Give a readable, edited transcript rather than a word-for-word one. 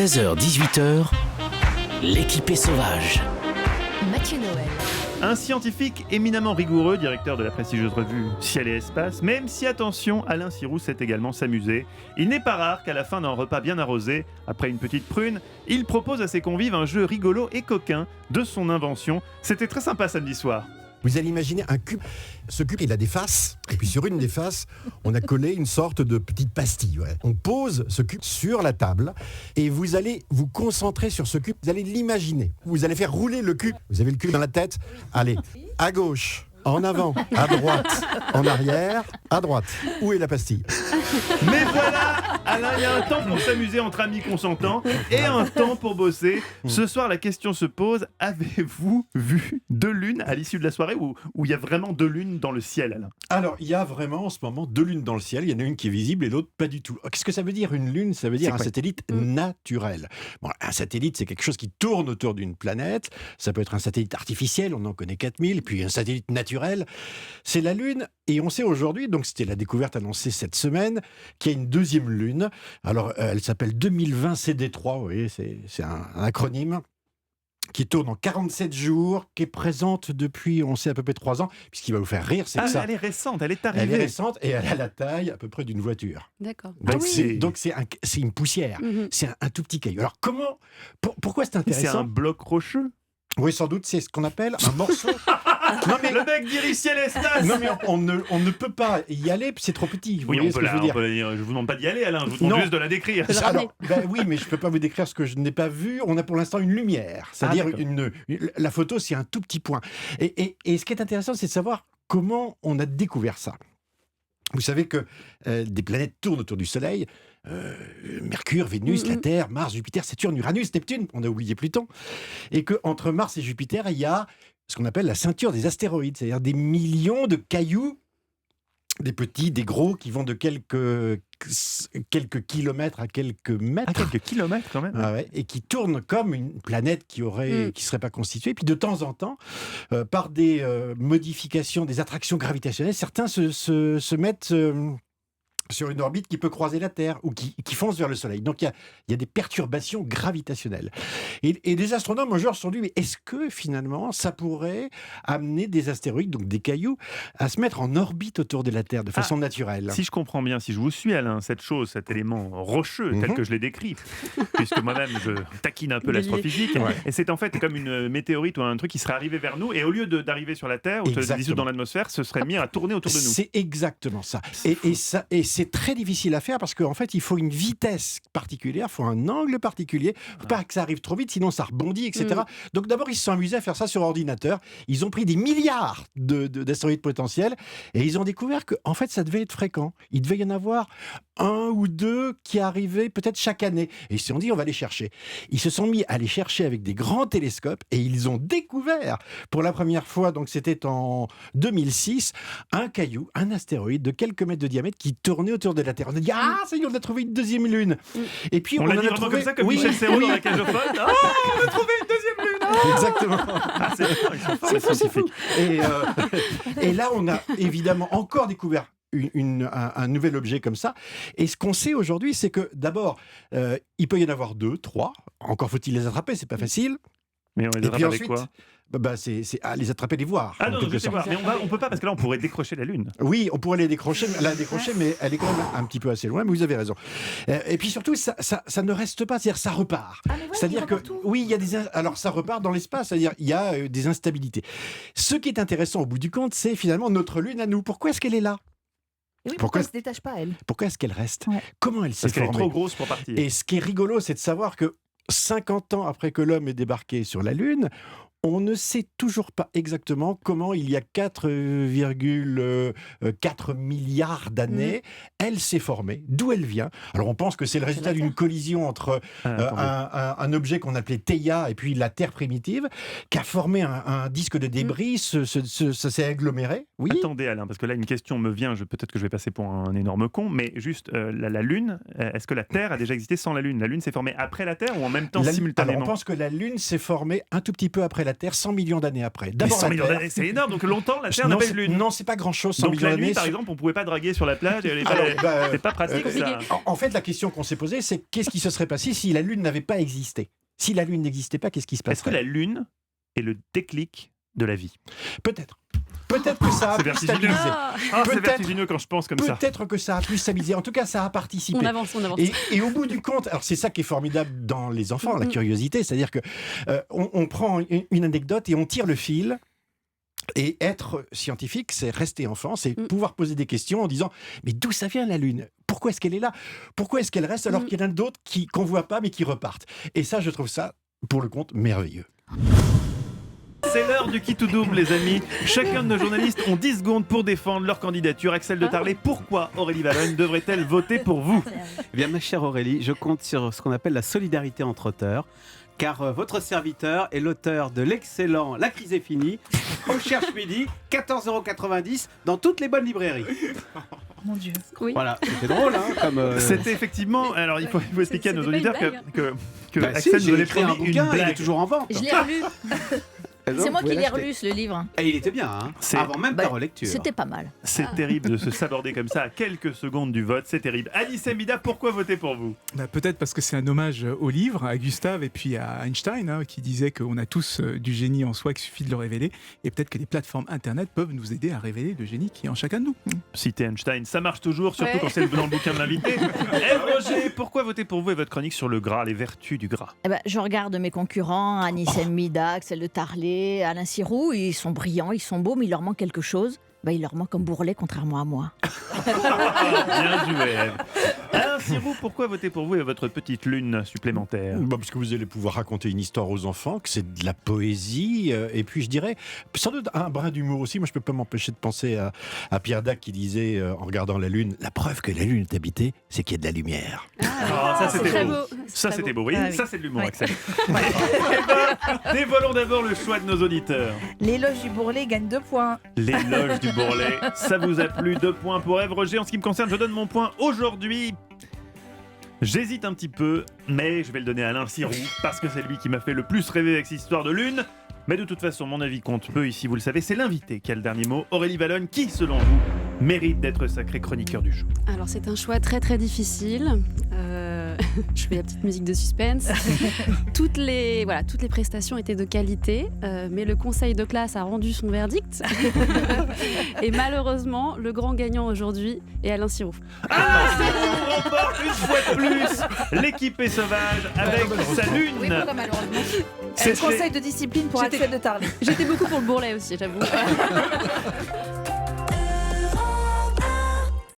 16h-18h, l'équipée sauvage. Mathieu Noël. Un scientifique éminemment rigoureux, directeur de la prestigieuse revue Ciel et Espace, même si, attention, Alain Sirou sait également s'amuser. Il n'est pas rare qu'à la fin d'un repas bien arrosé, après une petite prune, il propose à ses convives un jeu rigolo et coquin de son invention. C'était très sympa samedi soir. Vous allez imaginer un cube. Ce cube, il a des faces. Et puis sur une des faces, on a collé une sorte de petite pastille. Ouais. On pose ce cube sur la table et vous allez vous concentrer sur ce cube. Vous allez l'imaginer. Vous allez faire rouler le cube. Vous avez le cube dans la tête. Allez, à gauche, en avant, à droite, en arrière, à droite. Où est la pastille ? Mais voilà, Alain, il y a un temps pour s'amuser entre amis consentants et un temps pour bosser. Ce soir, la question se pose, avez-vous vu deux lunes à l'issue de la soirée où il y a vraiment deux lunes dans le ciel, Alain ? Alors, il y a vraiment en ce moment deux lunes dans le ciel. Il y en a une qui est visible et l'autre pas du tout. Qu'est-ce que ça veut dire une lune ? Ça veut dire un satellite naturel. Bon, un satellite, c'est quelque chose qui tourne autour d'une planète. Ça peut être un satellite artificiel, on en connaît 4000. Puis un satellite naturel, c'est la Lune. Et on sait aujourd'hui, donc c'était la découverte annoncée cette semaine, qu'il y a une deuxième lune. Alors, elle s'appelle 2020 CD3, vous voyez, c'est un acronyme qui tourne en 47 jours, qui est présente depuis, on sait, à peu près 3 ans. Puis ce qui va vous faire rire, c'est que ça... Elle est récente, elle est arrivée. Elle est récente et elle a la taille à peu près d'une voiture. D'accord. Donc c'est une poussière, c'est un tout petit caillou. Alors pourquoi c'est intéressant ? C'est un bloc rocheux. Oui, sans doute, c'est ce qu'on appelle un morceau... Non, mais le mec dirige Ciel et Espace. Non mais on ne peut pas y aller, c'est trop petit. Oui, on peut je vous demande pas d'y aller, Alain, je vous demande juste de la décrire. Alors, oui, mais je peux pas vous décrire ce que je n'ai pas vu. On a pour l'instant une lumière, c'est-à-dire la photo, c'est un tout petit point. Et ce qui est intéressant, c'est de savoir comment on a découvert ça. Vous savez que des planètes tournent autour du Soleil. Mercure, Vénus, la Terre, Mars, Jupiter, Saturne, Uranus, Neptune, on a oublié Pluton. Et qu'entre Mars et Jupiter, il y a ce qu'on appelle la ceinture des astéroïdes, c'est-à-dire des millions de cailloux, des petits, des gros, qui vont de quelques kilomètres à quelques mètres. Quelques kilomètres quand même. Ah ouais, et qui tournent comme une planète qui serait pas constituée. Puis de temps en temps, par des modifications, des attractions gravitationnelles, certains se mettent... sur une orbite qui peut croiser la Terre ou qui fonce vers le Soleil. Donc il y a des perturbations gravitationnelles. Et les astronomes aujourd'hui se sont dit, mais est-ce que finalement ça pourrait amener des astéroïdes, donc des cailloux, à se mettre en orbite autour de la Terre de façon naturelle ? Si je comprends bien, si je vous suis, Alain, cet élément rocheux tel que je l'ai décrit, puisque moi-même je taquine un peu l'astrophysique, et c'est en fait comme une météorite ou un truc qui serait arrivé vers nous, et au lieu d'arriver sur la Terre ou de se dissoudre dans l'atmosphère, ce serait mis à tourner autour de nous. C'est exactement ça. Et c'est très difficile à faire parce qu'en fait, il faut une vitesse particulière, il faut un angle particulier. Il ne faut pas que ça arrive trop vite, sinon ça rebondit, etc. Donc d'abord, ils se sont amusés à faire ça sur ordinateur. Ils ont pris des milliards d'astéroïdes potentiels et ils ont découvert que en fait, ça devait être fréquent. Il devait y en avoir 1 ou 2 qui arrivaient peut-être chaque année. Et ils se sont dit, on va les chercher. Ils se sont mis à les chercher avec des grands télescopes et ils ont découvert pour la première fois, donc c'était en 2006, un caillou, un astéroïde de quelques mètres de diamètre qui tournait autour de la Terre. On a dit, ça y est, on a trouvé une deuxième lune. Et puis on l'a dit vraiment comme ça, comme Michel Serrault dans la cage aux folles. On a trouvé une deuxième lune. Exactement. Ils sont forts, les scientifiques. Et là, on a évidemment encore découvert un nouvel objet comme ça. Et ce qu'on sait aujourd'hui, c'est que d'abord, il peut y en avoir 2, 3. Encore faut-il les attraper, c'est pas facile. Mais on les attrape avec quoi ? C'est les attraper, les voir. Non, je sais voir. Mais on peut pas, parce que là, on pourrait décrocher la Lune. Oui, on pourrait la décrocher, mais elle est quand même un petit peu assez loin, mais vous avez raison. Et puis surtout, ça ne reste pas, c'est-à-dire ça repart. C'est-à-dire que, il y a alors ça repart dans l'espace, c'est-à-dire il y a des instabilités. Ce qui est intéressant au bout du compte, c'est finalement notre Lune à nous. Pourquoi est-ce qu'elle est là ? Et oui, pourquoi elle ne se détache pas, elle ? Pourquoi est-ce qu'elle reste ? Comment elle s'est formée ? Parce qu'elle est trop grosse pour partir. Et ce qui est rigolo, c'est de savoir que 50 ans après que l'homme est débarqué sur la Lune, on ne sait toujours pas exactement comment, il y a 4,4 milliards d'années, elle s'est formée, d'où elle vient. Alors on pense que c'est le résultat d'une collision entre un objet qu'on appelait Theia et puis la Terre primitive, qui a formé un disque de débris, ça s'est aggloméré. Oui. Attendez Alain, parce que là une question me vient, peut-être que je vais passer pour un énorme con, mais juste la Lune, est-ce que la Terre a déjà existé sans la Lune ? La Lune s'est formée après la Terre ou en même temps simultanément ? Alors on pense que la Lune s'est formée un tout petit peu après la la Terre 100 millions d'années après. Mais D'abord 100 la millions Terre. d'années, c'est énorme. Donc longtemps, la Terre n'a Non, pas eu de lune. non, c'est pas grand-chose, 100 Donc millions la d'années. nuit, par exemple, on pouvait pas draguer sur la plage. C'est pas pratique, ça. En fait, la question qu'on s'est posée, c'est qu'est-ce qui se serait passé si la Lune n'avait pas existé? Si la Lune n'existait pas, qu'est-ce qui se Est-ce que passerait? la lune est le déclic de la vie? Peut-être. Peut-être que ça a C'est pu vertigineux. stabiliser. Ah, c'est Peut-être- vertigineux quand je pense comme ça. Peut-être que ça a pu stabiliser. En tout cas, ça a participé. On avance. Et au bout du compte, alors c'est ça qui est formidable dans les enfants, la curiosité, c'est-à-dire que on prend une anecdote et on tire le fil. Et être scientifique, c'est rester enfant, c'est pouvoir poser des questions en disant mais d'où ça vient la Lune? Pourquoi est-ce qu'elle est là? Pourquoi est-ce qu'elle reste alors qu'il y en a d'autres qu'on voit pas mais qui repartent? Et ça, je trouve ça, pour le compte, merveilleux. C'est l'heure du qui tout double, les amis. Chacun de nos journalistes ont 10 secondes pour défendre leur candidature. Axel de Tarlet, pourquoi Aurélie Valogne devrait-elle voter pour vous? Eh bien, ma chère Aurélie, je compte sur ce qu'on appelle la solidarité entre auteurs. Car votre serviteur est l'auteur de l'excellent La crise est finie, au cherche midi, 14,90 € dans toutes les bonnes librairies. Mon Dieu. Oui. Voilà, c'était drôle, hein, comme. C'était effectivement. Alors, il faut expliquer à nos c'était pas une auditeurs blague. que Bah, Axel si, nous j'ai avait écrit un promis une bouquin, il est blague. toujours en vente. Je l'ai relu. Alors, C'est moi vous qui pouvez l'ai l'acheter. relu, ce livre. Et il était bien, hein, C'est- avant même Bah, ta relecture. C'était pas mal. C'est terrible de se saborder comme ça à quelques secondes du vote. C'est terrible. Alice Amida, pourquoi voter pour vous? Bah, peut-être parce que c'est un hommage au livre, à Gustave et puis à Einstein, hein, qui disait qu'on a tous du génie en soi, qu'il suffit de le révéler. Et peut-être que les plateformes Internet peuvent nous aider à révéler le génie qui est en chacun de nous. Citer Einstein, ça marche toujours, surtout Ouais. quand c'est dans le bouquin de l'invité. Ève Roger, pourquoi voter pour vous et votre chronique sur le gras, les vertus du gras? Eh ben, je regarde mes concurrents, Anissem Mida, Axel de Tarlet, Alain Sirou. Ils sont brillants, ils sont beaux, mais il leur manque quelque chose. Ben, il leur manque un bourrelet, contrairement à moi. Bien joué, Ève. Alain Sirou, pourquoi voter pour vous et votre petite lune supplémentaire? Bah, parce que vous allez pouvoir raconter une histoire aux enfants, que c'est de la poésie, et puis je dirais, sans doute un brin d'humour aussi. Moi, je peux pas m'empêcher de penser à Pierre Dac qui disait, en regardant la Lune, la preuve que la Lune est habitée, c'est qu'il y a de la lumière. Ah, ça c'était très beau. beau. Ça c'était beau, oui. Ah oui. Ça c'est de l'humour, Ouais. Axel. Eh ben, dévoilons d'abord le choix de nos auditeurs. L'éloge du bourrelet gagne 2 points. L'éloge du bourrelet, ça vous a plu? 2 points pour Ève Roger. En ce qui me concerne, je donne mon point aujourd'hui. J'hésite un petit peu, mais je vais le donner à Alain Sirou, parce que c'est lui qui m'a fait le plus rêver avec cette histoire de lune. Mais de toute façon, mon avis compte peu ici, vous le savez, c'est l'invité qui a le dernier mot. Aurélie Valogne, qui, selon vous, mérite d'être sacré chroniqueur du jour? Alors c'est un choix très très difficile. Je fais la petite musique de suspense. toutes les prestations étaient de qualité, mais le conseil de classe a rendu son verdict. Et malheureusement, le grand gagnant aujourd'hui est Alain Sirou. Alain Sirou remporte une fois de plus l'équipée sauvage avec sa lune. Oui, pourquoi malheureusement? C'était- Conseil de discipline pour J'étais- Axel de Tarlet. J'étais beaucoup pour le bourrelet aussi, j'avoue.